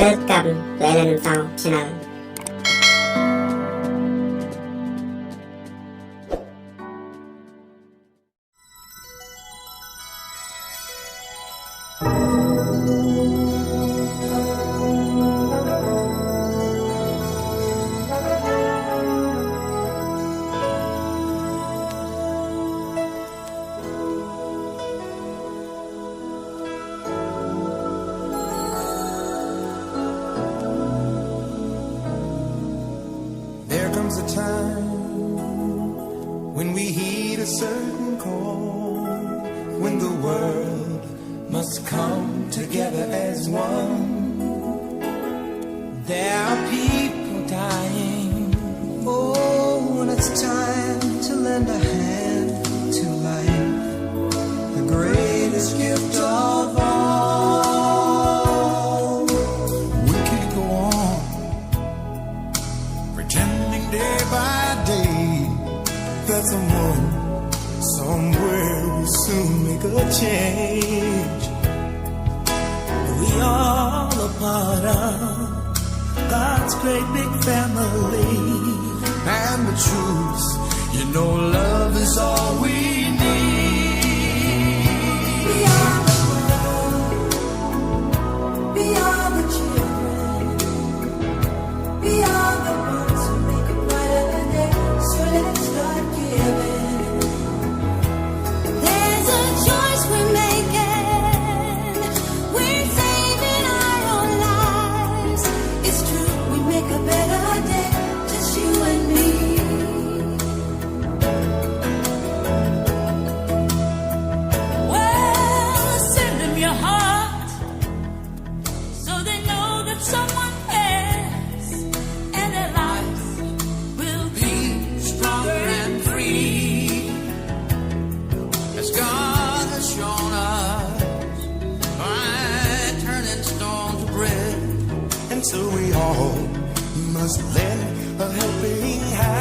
Welcome to Ellen Sound Channel. There comes a time when we heed a certain call, when the world must come together as one. There are people dying. Oh, and it's time to lend a hand to life, the greatest gift of all. We can't go on pretending day by day that someone, somewhere will soon make a change. We all a part of God's great big family. And the truth, you know, love is all we need. We are the world, we are the children, we are the ones who make a brighter day. So let's start giving. There's a choice we're making. We're saving our own lives. It's true, we make a better day, just you and me. Well, send them your heart so they know that someone cares, and their lives will be Stronger and free, as God has shown us by turning stone to bread. And so we all must lend a helping hand.